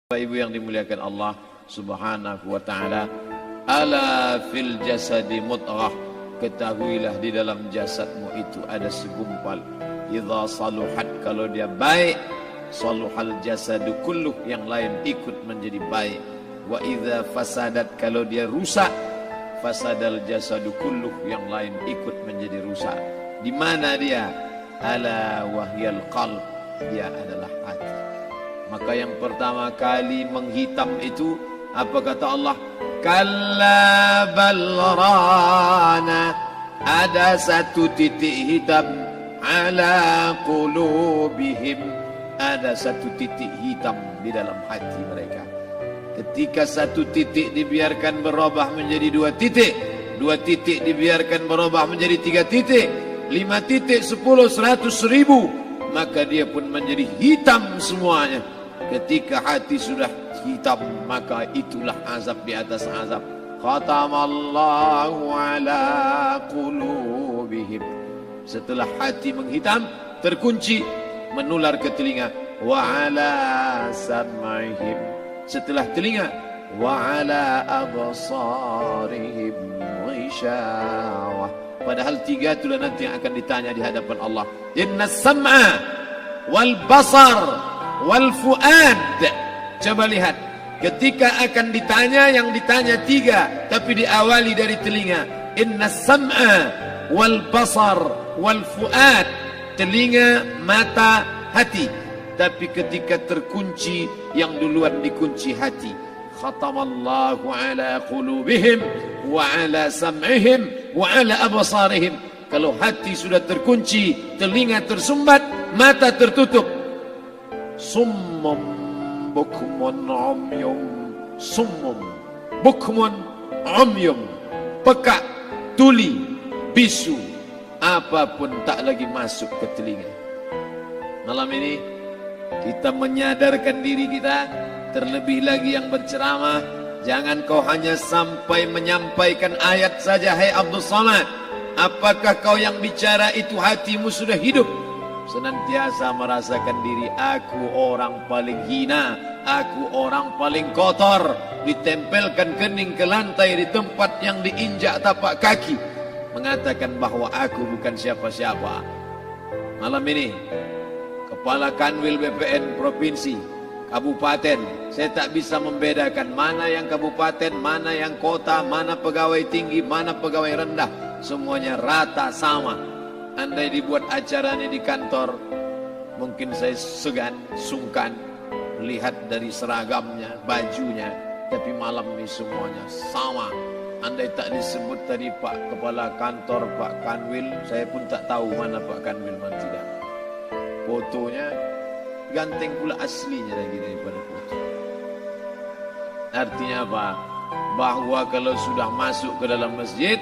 Bapak Ibu yang dimuliakan Allah Subhanahu wa taala, ala fil jasadi mudghah, ketahuilah di dalam jasadmu itu ada segumpal. Idza saluhat, kalau dia baik, saluhal jasadu kulluh, yang lain ikut menjadi baik. Wa idza fasadat, kalau dia rusak, fasadal jasadu kulluh, yang lain ikut menjadi rusak. Di mana dia? Ala wahyal qalb, dia adalah hati. Maka yang pertama kali menghitam itu, apa kata Allah? Kalla bal rana, ada satu titik hitam, ala qulubihim, ada satu titik hitam di dalam hati mereka. Ketika satu titik dibiarkan berubah menjadi dua titik dibiarkan berubah menjadi 3 titik, 5 titik, 10, 100, 1000, maka dia pun menjadi hitam semuanya. Ketika hati sudah hitam, maka itulah azab di atas azab. Khatamallahu ala qulubihim. Setelah hati menghitam, terkunci, menular ke telinga. Wa ala sam'ihim. Setelah telinga, wa ala absarihim ghishawah. Padahal 3 itulah nanti yang akan ditanya di hadapan Allah. Inna sam'a wal basar wal fuad. Coba lihat, ketika akan ditanya, yang ditanya 3, tapi diawali dari telinga. Inna sam'a wal basar wal fuad, telinga, mata, hati. Tapi ketika terkunci, yang duluan dikunci hati. Khatamallahu ala qulubihim wa ala sam'ihim wa ala absarihim. Kalau hati sudah terkunci, telinga tersumbat, mata tertutup, summum bukmun umyum, summum bukmun umyum, peka, tuli, bisu, apapun tak lagi masuk ke telinga. Malam ini kita menyadarkan diri kita, terlebih lagi yang berceramah, jangan kau hanya sampai menyampaikan ayat saja. Hai Abdul Samad, apakah kau yang bicara itu hatimu sudah hidup? Senantiasa merasakan diri, aku orang paling hina, aku orang paling kotor, ditempelkan kening ke lantai di tempat yang diinjak tapak kaki, mengatakan bahwa aku bukan siapa-siapa. Malam ini Kepala Kanwil BPN Provinsi, Kabupaten, saya tak bisa membedakan mana yang kabupaten, mana yang kota, mana pegawai tinggi, mana pegawai rendah, semuanya rata sama. Andai dibuat acaranya di kantor, mungkin saya segan, sungkan melihat dari seragamnya, bajunya, tapi malam ini semuanya sama. Andai tak disebut tadi Pak Kepala Kantor, Pak Kanwil, saya pun tak tahu mana Pak Kanwil, mana tidak. Fotonya ganteng pula aslinya lagi daripada foto. Artinya apa? Bahwa kalau sudah masuk ke dalam masjid,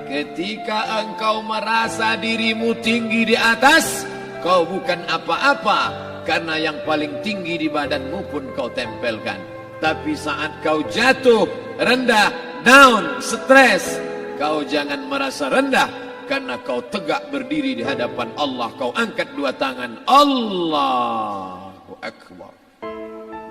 ketika engkau merasa dirimu tinggi di atas, kau bukan apa-apa, karena yang paling tinggi di badanmu pun kau tempelkan. Tapi saat kau jatuh, rendah, down, stres, kau jangan merasa rendah, karena kau tegak berdiri di hadapan Allah. Kau angkat 2 tangan, Allahu Akbar.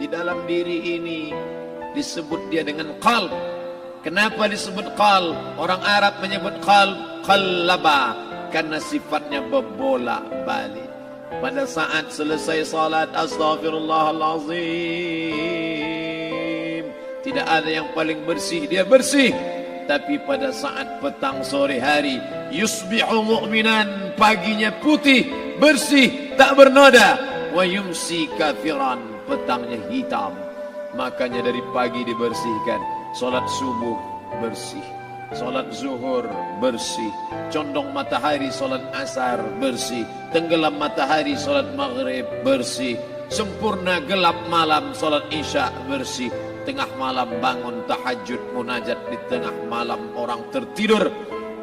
Di dalam diri ini disebut dia dengan qalb. Kenapa disebut qalb? Orang Arab menyebut qalb qallaba, karena sifatnya berbolak-balik. Pada saat selesai salat, astaghfirullahalazim, tidak ada yang paling bersih, dia bersih. Tapi pada saat petang sore hari, yusbihu mu'minan, paginya putih, bersih, tak bernoda. Wa yumsi kafiran, petangnya hitam. Makanya dari pagi dibersihkan. Salat subuh bersih, salat zuhur bersih, condong matahari salat asar bersih, tenggelam matahari salat maghrib bersih, sempurna gelap malam salat isya bersih, tengah malam bangun tahajud munajat, di tengah malam orang tertidur.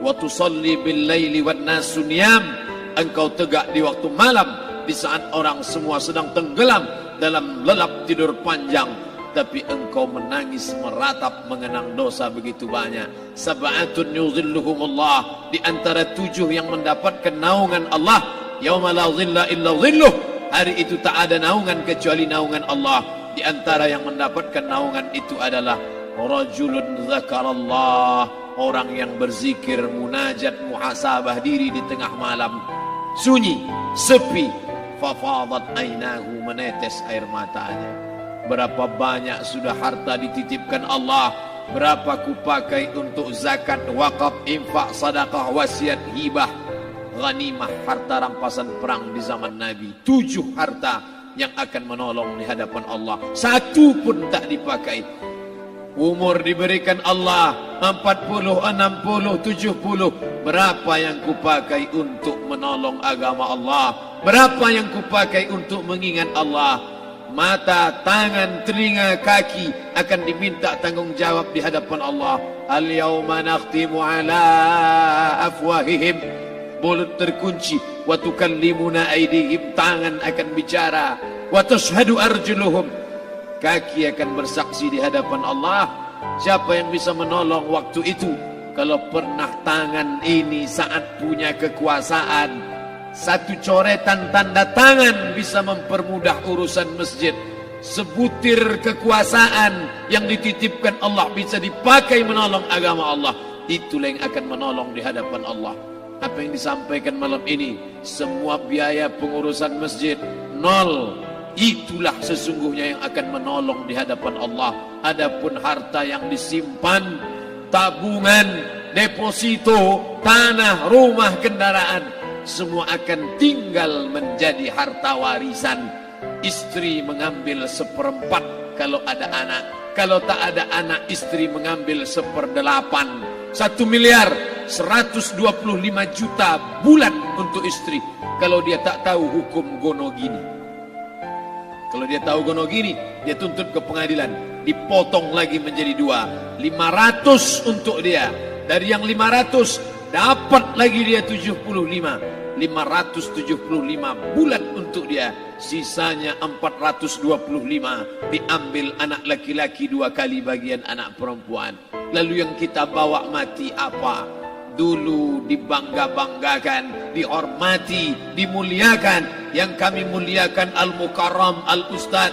Wa tusalli bil laili wan nasu niyam, engkau tegak di waktu malam, di saat orang semua sedang tenggelam dalam lelap tidur panjang, tapi engkau menangis meratap mengenang dosa begitu banyak. Sab'atun yuzilluhumullah, di antara 7 yang mendapatkan naungan Allah. Yauma la zilla illa zilluh, hari itu tak ada naungan kecuali naungan Allah. Di antara yang mendapatkan naungan itu adalah rajulun zakarallah, orang yang berzikir, munajat, muhasabah diri di tengah malam, sunyi, sepi, fafadat ainahu, menetes air matanya. Berapa banyak sudah harta dititipkan Allah, berapa kupakai untuk zakat, wakaf, infak, sedekah, wasiat, hibah, ghanimah, harta rampasan perang di zaman Nabi. 7 harta yang akan menolong di hadapan Allah, 1 pun tak dipakai. Umur diberikan Allah 40, 60, 70. Berapa yang kupakai untuk menolong agama Allah? Berapa yang kupakai untuk mengingat Allah? Mata, tangan, telinga, kaki akan diminta tanggung jawab di hadapan Allah. Al-yawma nakhtimu ala afwahihim, mulut terkunci, wa tukallimuna aydihim, tangan akan bicara, wa tashhadu arjuluhum, kaki akan bersaksi di hadapan Allah. Siapa yang bisa menolong waktu itu? Kalau pernah tangan ini saat punya kekuasaan, 1 coretan tanda tangan bisa mempermudah urusan masjid. Sebutir kekuasaan yang dititipkan Allah bisa dipakai menolong agama Allah. Itulah yang akan menolong di hadapan Allah. Apa yang disampaikan malam ini, semua biaya pengurusan masjid 0. Itulah sesungguhnya yang akan menolong di hadapan Allah. Adapun harta yang disimpan, tabungan, deposito, tanah, rumah, kendaraan, semua akan tinggal menjadi harta warisan. Istri mengambil 1/4 kalau ada anak. Kalau tak ada anak, istri mengambil 1/8. 1 miliar 125 juta bulan untuk istri. Kalau dia tak tahu hukum gono gini. Kalau dia tahu gono gini, dia tuntut ke pengadilan, dipotong lagi menjadi 2. 500 untuk dia. Dari yang 500 dapat lagi dia 75. 575 bulan untuk dia. Sisanya 425 diambil anak laki-laki 2 kali bagian anak perempuan. Lalu yang kita bawa mati apa? Dulu dibangga-banggakan, dihormati, dimuliakan. Yang kami muliakan Al-Mukarram, Al-Ustad.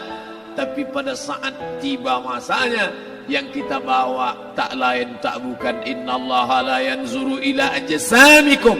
Tapi pada saat tiba masanya, yang kita bawa tak lain tak bukan innallaha la yanzuru ila ajsamikum.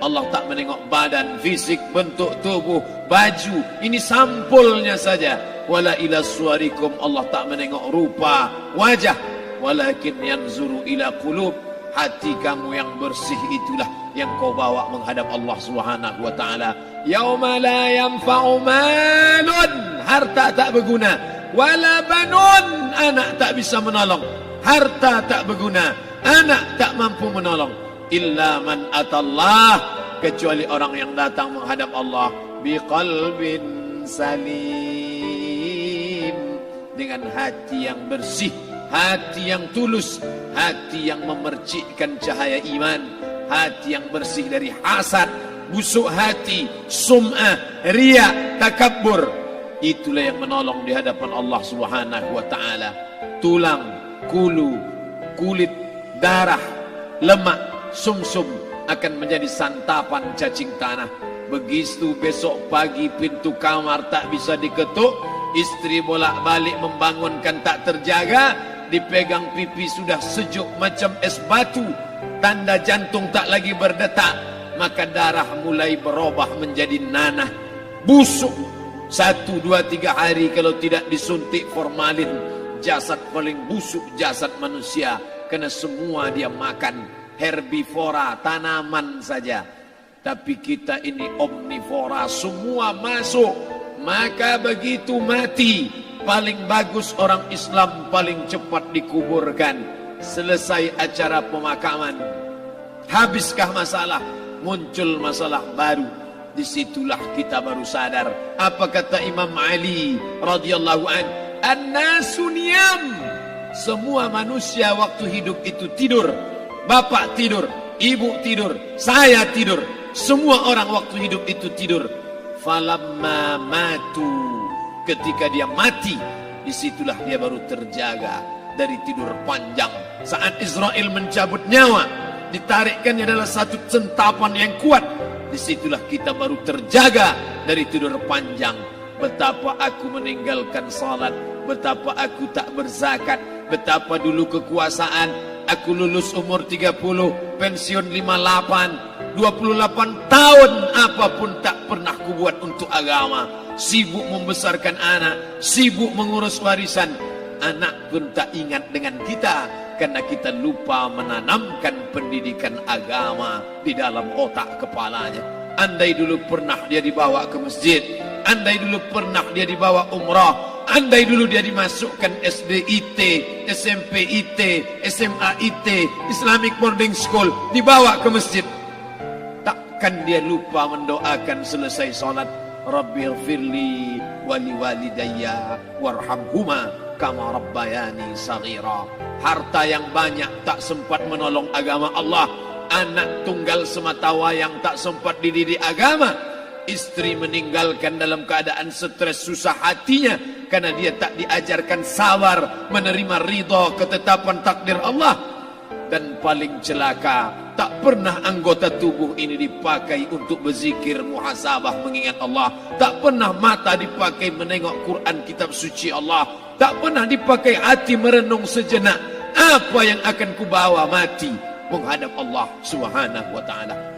Allah tak menengok badan, fisik, bentuk tubuh, baju. Ini sampulnya saja. Wala ila suwarikum, Allah tak menengok rupa, wajah. Walakin yanzuru ila qulub. Hati kamu yang bersih itulah yang kau bawa menghadap Allah Subhanahu wa taala. Yauma la yanfa'u malun, harta tak berguna, wala banun, anak tak bisa menolong. Harta tak berguna, anak tak mampu menolong. Illa man atallah, kecuali orang yang datang menghadap Allah biqalbin salim, dengan hati yang bersih, hati yang tulus, hati yang memercikkan cahaya iman, hati yang bersih dari hasad, busuk hati, sum'ah, riya, takabbur. Itulah yang menolong di hadapan Allah Subhanahu wa taala. Tulang, kulu, kulit, darah, lemak, sumsum akan menjadi santapan cacing tanah. Begitu besok pagi pintu kamar tak bisa diketuk, istri bolak-balik membangunkan tak terjaga, dipegang pipi sudah sejuk macam es batu, tanda jantung tak lagi berdetak, maka darah mulai berubah menjadi nanah, busuk. 1, 2, 3 hari kalau tidak disuntik formalin, jasad paling busuk jasad manusia, karena semua dia makan herbivora, tanaman saja. Tapi kita ini omnivora, semua masuk. Maka begitu mati, paling bagus orang Islam paling cepat dikuburkan. Selesai acara pemakaman, habiskah masalah, muncul masalah baru. Disitulah kita baru sadar. Apa kata Imam Ali radhiyallahu an? An-nasu niyam. Semua manusia waktu hidup itu tidur. Bapak tidur, ibu tidur, saya tidur. Semua orang waktu hidup itu tidur. Falamma matu, ketika dia mati, disitulah dia baru terjaga dari tidur panjang. Saat Israel mencabut nyawa, ditarikkannya adalah satu centapan yang kuat. Disitulah kita baru terjaga dari tidur panjang. Betapa aku meninggalkan salat, betapa aku tak berzakat, betapa dulu kekuasaan, aku lulus umur 30, pensiun 58, 28 tahun apapun tak pernah kubuat untuk agama. Sibuk membesarkan anak, sibuk mengurus warisan. Anak pun tak ingat dengan kita karena kita lupa menanamkan pendidikan agama di dalam otak kepalanya. Andai dulu pernah dia dibawa ke masjid, andai dulu pernah dia dibawa umrah, andai dulu dia dimasukkan SD IT, SMP IT, SMA IT, Islamic Boarding School, dibawa ke masjid, takkan dia lupa mendoakan selesai salat, Rabbighfirli wali walidayya warhamhuma kama rabbayani saghira. Harta yang banyak tak sempat menolong agama Allah, anak tunggal semata wayang tak sempat dididik agama, istri meninggalkan dalam keadaan stres susah hatinya karena dia tak diajarkan sabar menerima ridha ketetapan takdir Allah. Dan paling celaka, tak pernah anggota tubuh ini dipakai untuk berzikir, muhasabah, mengingat Allah. Tak pernah mata dipakai menengok Quran, kitab suci Allah. Tak pernah dipakai hati merenung sejenak, apa yang akan kubawa mati menghadap Allah Subhanahu wa ta'ala.